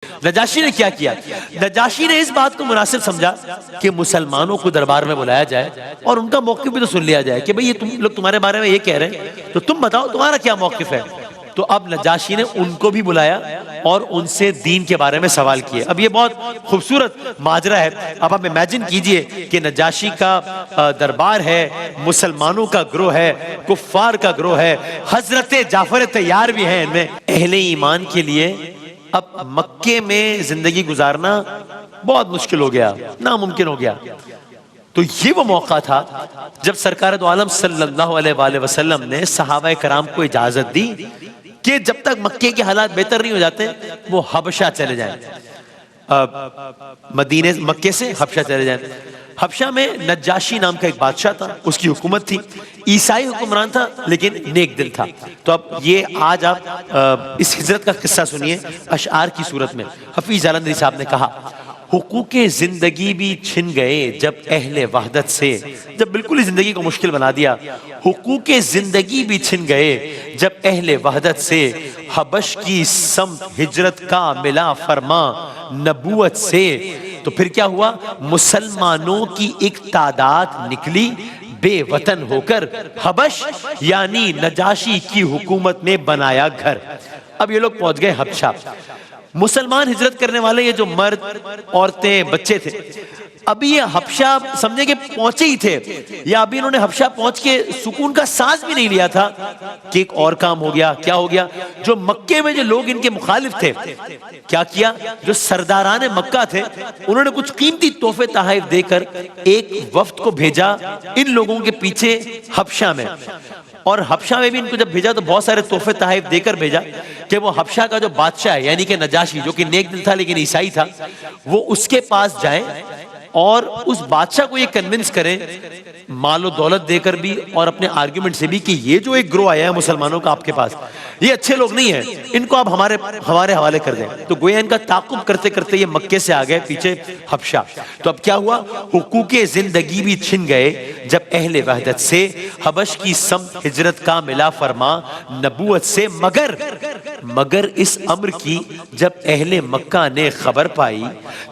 نجاشی نے کیا کیا؟ نجاشی نے اس بات کو مناسب سمجھا کہ مسلمانوں کو دربار میں بلایا جائے اور ان کا موقف بھی تو سن لیا جائے کہ بھئی یہ تم لوگ تمہارے بارے میں یہ کہہ رہے ہیں تو تم بتاؤ تمہارا کیا موقف ہے۔ تو اب نجاشی نے ان کو بھی بلایا اور ان سے دین کے بارے میں سوال کیے۔ اب یہ بہت خوبصورت ماجرا ہے۔ اب آپ امیجن کیجئے کہ نجاشی کا دربار ہے، مسلمانوں کا گروہ ہے، کفار کا گروہ ہے، حضرت جعفر طیار بھی ہیں ان میں۔ اہل ایمان کے لیے اب مکے میں زندگی گزارنا بہت مشکل ہو گیا، ناممکن ہو گیا۔ تو یہ وہ موقع تھا جب سرکار دو عالم صلی اللہ علیہ وآلہ وسلم نے صحابہ کرام کو اجازت دی کہ جب تک مکے کے حالات بہتر نہیں ہو جاتے وہ حبشہ چلے جائیں، مکے سے حبشہ چلے جائیں۔ حبشہ میں نجاشی نام کا ایک بادشاہ تھا، اس کی حکومت تھی، عیسائی حکمران تھا لیکن نیک دل تھا۔ تو اب یہ آج آپ اس ہجرت کا قصہ سنیے اشعار کی صورت میں۔ حفیظ جالندھری صاحب نے کہا حقوق زندگی بھی چھن گئے جب اہل وحدت سے، جب بالکل ہی زندگی کو مشکل بنا دیا، حقوق زندگی بھی چھن گئے جب اہل وحدت سے، حبش کی سمت ہجرت کا ملا فرما نبوت سے۔ تو پھر کیا ہوا؟ مسلمانوں کی ایک تعداد نکلی بے وطن ہو کر، حبش یعنی نجاشی کی حکومت میں بنایا گھر۔ اب یہ لوگ پہنچ گئے حبشہ۔ مسلمان ہجرت کرنے والے یہ جو مرد، عورتیں، بچے تھے، ابھی یہ حبشہ سمجھے کہ پہنچے ہی تھے، یا ابھی انہوں نے حبشہ پہنچ کے سکون کا سانس بھی نہیں لیا تھا کہ ایک اور کام ہو گیا۔ کیا ہو گیا؟ جو مکے میں جو لوگ ان کے مخالف تھے، کیا کیا؟ جو سرداران مکہ تھے انہوں نے کچھ قیمتی تحفے تحائف دے کر ایک وفد کو بھیجا ان لوگوں کے پیچھے حبشہ میں، اور حبشہ میں بھی ان کو جب بھیجا تو بہت سارے تحفے تحائف دے کر بھیجا کہ وہ حبشہ کا جو بادشاہ ہے یعنی کہ نجاشی، جو کہ نیک دل تھا لیکن عیسائی تھا، وہ اس کے پاس جائیں اور اس بادشاہ کو یہ کنونس کریں مال و دولت دے کر بھی اور اپنے آرگیومنٹ سے بھی کہ یہ جو ایک گروہ آیا ہے مسلمانوں کا آپ کے پاس، یہ اچھے لوگ نہیں ہیں، ان کو آپ ہمارے حوالے کر دیں۔ تو گویا ان کا تعاقب کرتے کرتے یہ مکے سے آ گئے پیچھے حبشہ۔ تو اب کیا ہوا؟ حقوق زندگی بھی چھن گئے جب اہل وحدت سے، حبش کی سمت ہجرت کا ملا فرما نبوت سے، مگر اس امر کی جب اہل مکہ نے خبر پائی،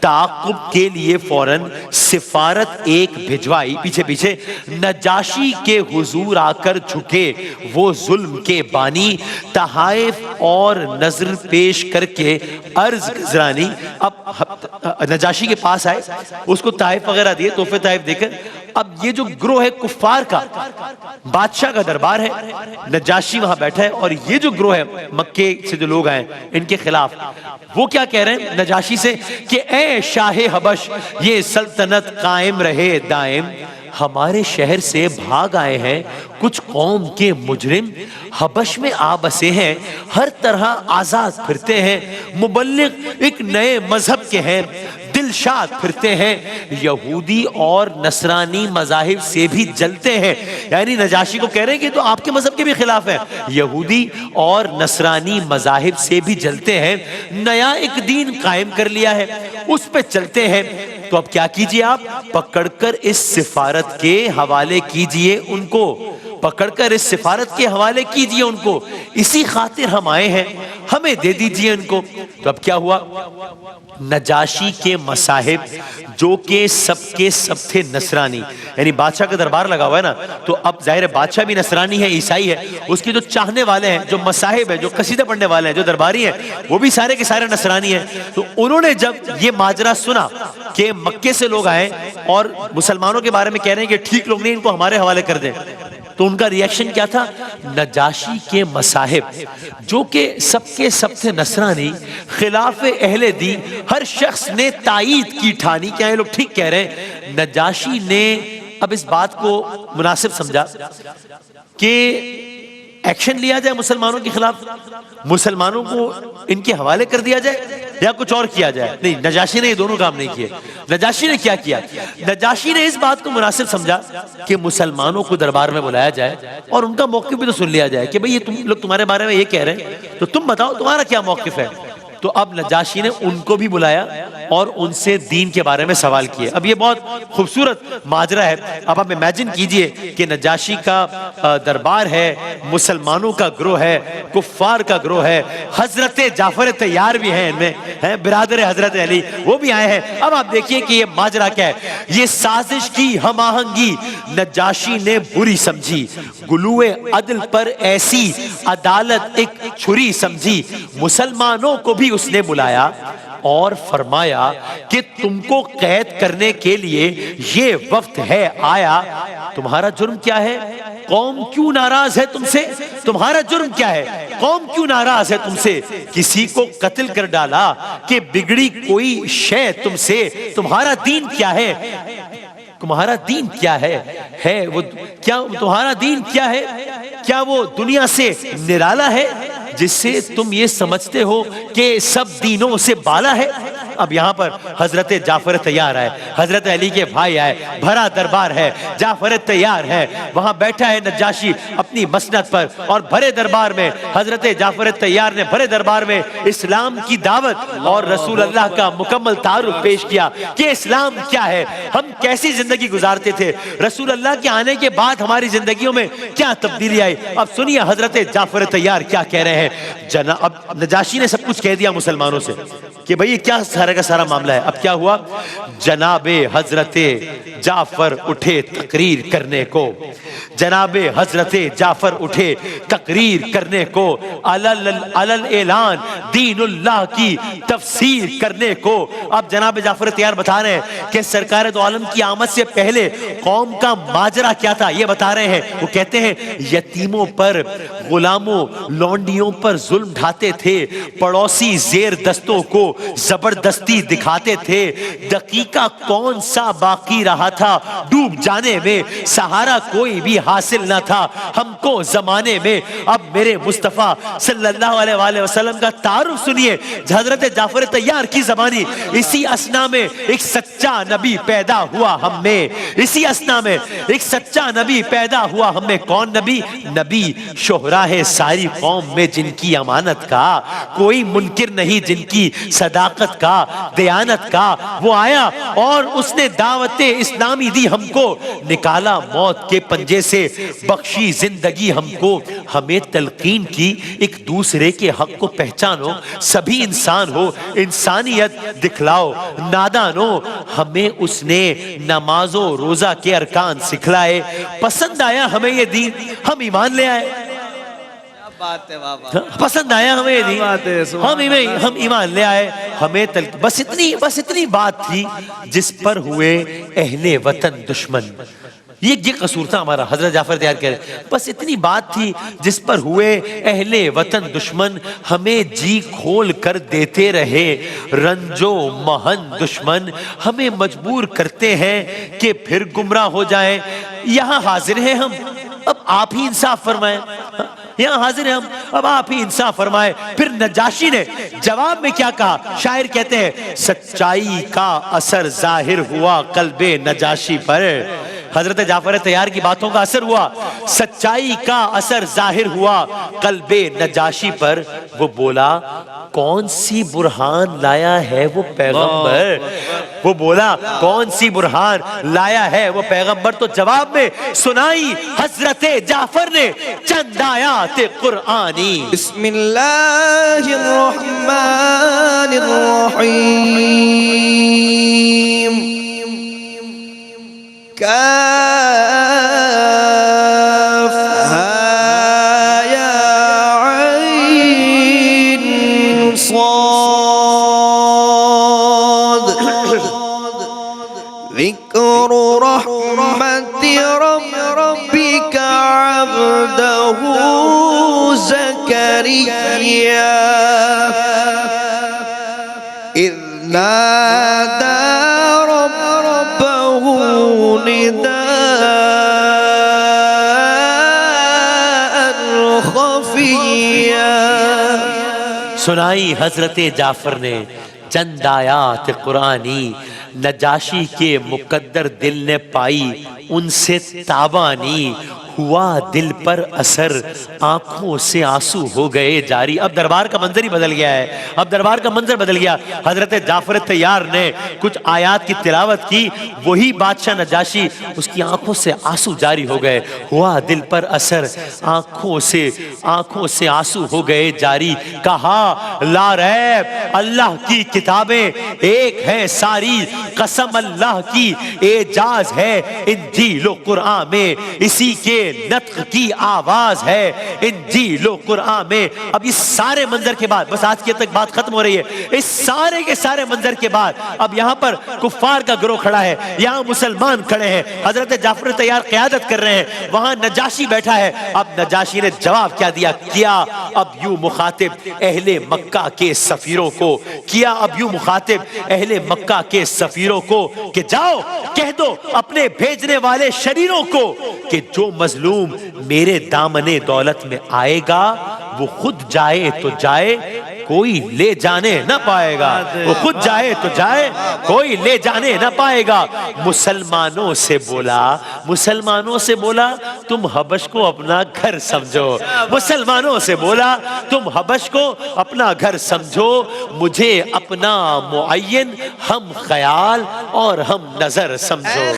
تعاقب کے لیے فوراً سفارت ایک بھجوائی، پیچھے نجاشی کے حضور آ کر جھکے وہ ظلم کے بانی، تحائف اور نظر پیش کر کے عرض گزرانی۔ اب نجاشی کے پاس آئے، اس کو تحائف وغیرہ دیے، تحفے تحائف دے کر، اب یہ جو گروہ ہے کفار کا، بادشاہ کا دربار ہے، نجاشی وہاں بیٹھا ہے، اور یہ جو گروہ ہے مکے سے جو لوگ آئے ان کے خلاف، وہ کیا کہہ رہے ہیں نجاشی سے کہ اے شاہ حبش، یہ سلطنت قائم رہے دائم، ہمارے شہر سے بھاگ آئے ہیں کچھ قوم کے مجرم، حبش میں آ بسے ہیں، ہر طرح آزاد پھرتے ہیں، مبلغ ایک نئے مذہب کے ہیں، دلشاد پھرتے ہیں، یہودی اور نصرانی مذاہب سے بھی جلتے ہیں۔ یعنی نجاشی کو کہہ رہے ہیں کہ تو آپ کے مذہب کے بھی خلاف ہیں، یہودی اور نصرانی مذاہب سے بھی جلتے ہیں، نیا ایک دین قائم کر لیا ہے، اس پہ چلتے ہیں۔ تو اب کیا کیجئے؟ آپ پکڑ کر اس سفارت کے حوالے کیجئے ان کو، پکڑ کر اس سفارت کے حوالے کیجئے ان کو، اسی خاطر ہم آئے ہیں، ہمیں دے دیجئے ان کو۔ تو اب کیا ہوا؟ نجاشی کے مصاحب جو کہ سب کے سب تھے نصرانی، یعنی بادشاہ کا دربار لگا ہوا ہے نا، تو اب ظاہر ہے بادشاہ بھی نصرانی ہے، عیسائی ہے، اس کے جو چاہنے والے ہیں، جو مصاحب ہیں، جو قصیدہ پڑھنے والے ہیں، جو درباری ہیں، وہ بھی سارے کے سارے نصرانی ہیں۔ تو انہوں نے جب یہ ماجرا سنا کہ مکے سے لوگ آئے اور مسلمانوں کے بارے میں کہہ رہے ہیں کہ ٹھیک لوگ نہیں، ان کو ہمارے حوالے کر دیں، تو ان کا ریاکشن کیا تھا؟ نجاشی کے مصاحب جو کہ سب کے سب تھے نصرانی، خلاف اہل دین، ہر شخص نے تائید کی ٹھانی، کیا یہ لوگ ٹھیک کہہ رہے ہیں۔ نجاشی نے اب اس بات کو مناسب سمجھا کہ ایکشن لیا جائے مسلمانوں کے خلاف، مسلمانوں کو ان کے حوالے کر دیا جائے یا کچھ اور کیا جائے۔ نہیں، نجاشی نے یہ دونوں کام نہیں کیے۔ نجاشی نے کیا کیا؟ نجاشی نے اس بات کو مناسب سمجھا کہ مسلمانوں کو دربار میں بلایا جائے اور ان کا موقف بھی تو سن لیا جائے کہ بھئی یہ تم لوگ تمہارے بارے میں یہ کہہ رہے ہیں تو تم بتاؤ تمہارا کیا موقف ہے۔ تو اب نجاشی نے ان کو بھی بلایا اور ان سے دین کے بارے میں سوال کیے. اب یہ بہت خوبصورت ماجرا ہے. اب آپ امیجن کیجئے کہ نجاشی کا دربار ہے، مسلمانوں کا گروہ ہے، کفار کا گروہ ہے، حضرت جعفر طیار بھی ہیں ان میں، برادر حضرت علی وہ بھی آئے ہیں. اب آپ دیکھیے کہ یہ ماجرا کیا ہے. یہ سازش کی ہم آہنگی نجاشی نے بری سمجھی، گلوئے عدل پر ایسی عدالت ایک چھری سمجھی. مسلمانوں کو بھی اس نے بلایا اور فرمایا کہ تم کو قید کرنے کے لیے یہ وقت ہے آیا. تمہارا جرم کیا ہے؟ قوم کیوں ناراض ہے تم سے؟ تمہارا جرم کیا ہے؟ قوم کیوں ناراض ہے تم سے؟ کسی کو قتل کر ڈالا کہ بگڑی کوئی شے تم سے؟ تمہارا دین کیا ہے؟ تمہارا دین کیا ہے وہ کیا تمہارا دین کیا ہے؟ کیا وہ دنیا سے نرالا ہے جس سے تم یہ سمجھتے ہو کہ سب دینوں سے بالا ہے؟ اب یہاں پر حضرت جعفر طیار آئے، حضرت علی کے بھائی آئے، بھرا دربار ہے، جعفر طیار ہے، وہاں بیٹھا ہے نجاشی اپنی مسند پر، اور بھرے دربار میں حضرت جعفر طیار نے بھرے دربار میں اسلام کی دعوت اور رسول اللہ کا مکمل تعارف پیش کیا کہ اسلام کیا ہے، ہم کیسی زندگی گزارتے تھے، رسول اللہ کے آنے کے بعد ہماری زندگیوں میں کیا تبدیلی آئی. اب سنیے حضرت جعفر طیار کیا کہہ رہے ہیں. اب نجاشی نے سب کچھ کہہ دیا مسلمانوں سے کہ بھئی یہ کیا سارا کا سارا معاملہ ہے. اب کیا ہوا؟ جناب حضرت جعفر اٹھے تقریر کرنے کو، جناب حضرت جعفر اٹھے تقریر کرنے کو، علل اعلان دین اللہ کی تفسیر کرنے کو. اب جناب جعفر طیار بتا رہے ہیں کہ سرکار دو عالم کی آمد سے پہلے قوم کا ماجرا کیا تھا یہ بتا رہے ہیں. وہ کہتے ہیں یتیموں پر، غلاموں، لونڈیوں پر ظلم ڈھاتے تھے، پڑوسی زیر دستوں کو زبردستی دکھاتے تھے. دقیقہ کون سا باقی رہا تھا ڈوب جانے میں، سہارا کوئی بھی حاصل نہ تھا ہم کو زمانے میں. اب میرے مصطفیٰ صلی اللہ علیہ وآلہ وسلم کا تعارف سنیے حضرت جعفر طیار کی زبانی. اسی اسنا میں ایک سچا نبی پیدا ہوا ہم میں، اسی اسنا میں ایک سچا نبی پیدا ہوا ہم میں. کون نبی؟ نبی شہرا ہے ساری قوم میں جن کی امانت کا کوئی منکر نہیں، جن کی صداقت کا، دیانت کا. وہ آیا اور اس نے دعوت اسلامی دی ہم کو، نکالا موت کے پنجے سے، بخشی زندگی ہم کو. ہمیں تلقین کی ایک دوسرے کے حق کو پہچانو، سبھی انسان ہو، انسانیت دکھلاؤ نادانو. ہمیں اس نے نماز و روزہ کے ارکان سکھلائے، پسند آیا ہمیں یہ دین، ہم ایمان لے آئے. پسند آیا ہمیں یہ دین، ہم ایمان لے آئے. ہمیں بس اتنی بات تھی جس پر ہوئے اہل وطن دشمن. یہ قصور تھا ہمارا. حضرت جعفر طیار کہہ رہے بس اتنی بات تھی جس پر ہوئے اہل وطن دشمن، ہمیں جی کھول کر دیتے رہے رنجو مہن دشمن. ہمیں مجبور کرتے ہیں کہ پھر گمراہ ہو جائیں. یہاں حاضر ہیں ہم، اب آپ ہی انصاف فرمائیں. یہاں حاضر ہیں ہم، اب آپ ہی انصاف فرمائے. پھر نجاشی نے جواب میں کیا کہا؟ شاعر کہتے ہیں سچائی کا اثر ظاہر ہوا قلب نجاشی پر. حضرت جعفر طیار کی باتوں کا اثر ہوا، سچائی کا اثر ظاہر ہوا قلب نجاشی پر. وہ بولا کون سی برہان لایا ہے وہ پیغمبر؟ وہ بولا کون سی برہان لایا ہے وہ پیغمبر؟ تو جواب میں سنائی حضرت جعفر نے چند آیات قرآنی. بسم اللہ الرحمن الرحیم. کاف ہا یا عین صاد. ذکر رحمت ربک عبدہ زکریا اذ نادى ربه نداء خفيا. سنائی حضرت جعفر نے چند آیات قرآنی. نجاشی کے مقدر دل نے پائی ان سے تابانی ہوا دل پر اثر آنکھوں سے آنسو ہو گئے جاری. اب دربار کا منظر ہی بدل گیا ہے, اب دربار کا منظر بدل گیا. حضرت جعفر طیار نے کچھ آیات کی تلاوت کی, وہی بادشاہ نجاشی, اس کی آنکھوں سے آنسو جاری ہو گئے. ہوا دل پر اثر آنکھوں سے آنسو ہو گئے جاری. کہا لا ریب اللہ کی کتابیں ایک ہے ساری, قسم اللہ کی اعجاز ہے انجیل و قرآن میں, اسی کے نطق کی آواز ہے انجیل و قرآن میں. اب اس سارے منظر کے بعد, بس آج کی تک بات ختم ہو رہی ہے, اس سارے کے سارے منظر کے بعد اب یہاں پر کفار کا گروہ کھڑا ہے, یہاں مسلمان کھڑے ہیں, حضرت جعفر طیار قیادت کر رہے ہیں, وہاں نجاشی بیٹھا ہے. اب نجاشی نے جواب کیا دیا؟ کیا اب یوں مخاطب اہل مکہ کے سفیروں کو, کیا اب یوں مخاطب اہل مکہ کے سفیروں کو کہ جاؤ کہہ دو اپنے بھیجنے والے شریروں کو کہ جو مظلوم میرے دامن دولت میں آئے گا وہ خود جائے تو جائے, کوئی لے جانے نہ پائے گا. وہ خود جائے تو جائے, کوئی لے جانے نہ پائے گا. مسلمانوں سے بولا تم حبش کو اپنا گھر سمجھو. مسلمانوں سے بولا تم حبش کو اپنا گھر سمجھو. مجھے اپنا معین ہم خیال اور ہم نظر سمجھو.